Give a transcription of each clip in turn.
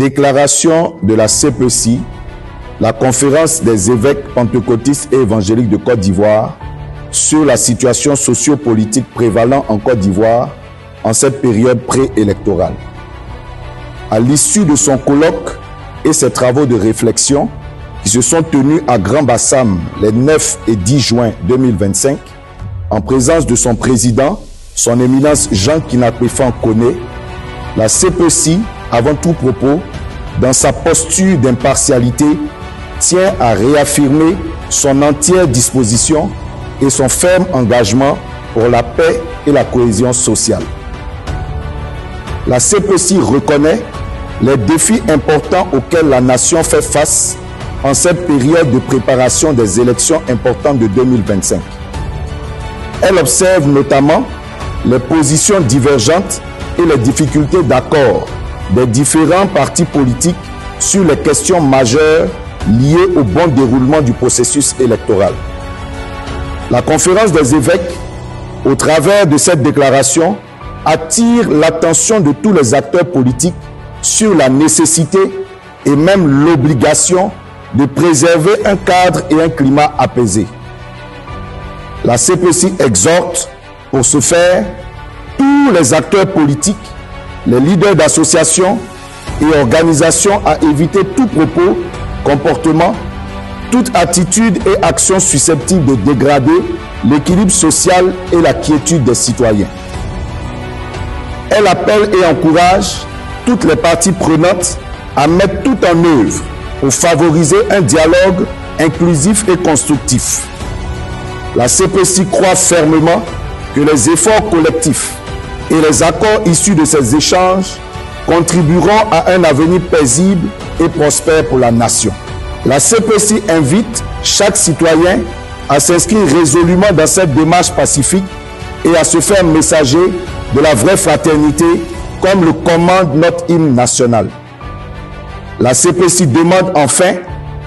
Déclaration de la CPECI, la conférence des évêques pentecôtistes et évangéliques de Côte d'Ivoire sur la situation socio-politique prévalant en Côte d'Ivoire en cette période préélectorale. À l'issue de son colloque et ses travaux de réflexion qui se sont tenus à Grand-Bassam les 9 et 10 juin 2025, en présence de son président, son éminence Jean Kinapéfan Koné, la CPECI, avant tout propos, dans sa posture d'impartialité, tient à réaffirmer son entière disposition et son ferme engagement pour la paix et la cohésion sociale. La CPECI reconnaît les défis importants auxquels la nation fait face en cette période de préparation des élections importantes de 2025. Elle observe notamment les positions divergentes et les difficultés d'accord des différents partis politiques sur les questions majeures liées au bon déroulement du processus électoral. La conférence des évêques, au travers de cette déclaration, attire l'attention de tous les acteurs politiques sur la nécessité et même l'obligation de préserver un cadre et un climat apaisé. La CPECI exhorte, pour ce faire, tous les acteurs politiques, les leaders d'associations et organisations à éviter tout propos, comportement, toute attitude et action susceptible de dégrader l'équilibre social et la quiétude des citoyens. Elle appelle et encourage toutes les parties prenantes à mettre tout en œuvre pour favoriser un dialogue inclusif et constructif. La CPECI croit fermement que les efforts collectifs et les accords issus de ces échanges contribueront à un avenir paisible et prospère pour la nation. La CPECI invite chaque citoyen à s'inscrire résolument dans cette démarche pacifique et à se faire messager de la vraie fraternité comme le commande notre hymne national. La CPECI demande enfin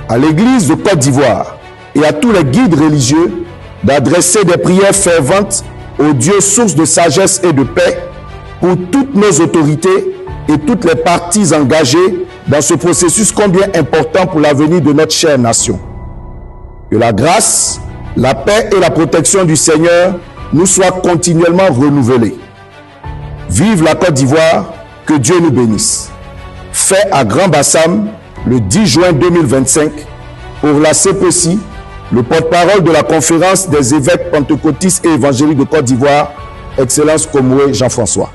à l'Église de Côte d'Ivoire et à tous les guides religieux d'adresser des prières ferventes au Dieu source de sagesse et de paix pour toutes nos autorités et toutes les parties engagées dans ce processus combien important pour l'avenir de notre chère nation. Que la grâce, la paix et la protection du Seigneur nous soient continuellement renouvelées. Vive la Côte d'Ivoire, que Dieu nous bénisse. Fait à Grand-Bassam le 10 juin 2025 pour la CPECI, le porte-parole de la conférence des évêques pentecôtistes et évangéliques de Côte d'Ivoire, Excellence Komoué Jean-François.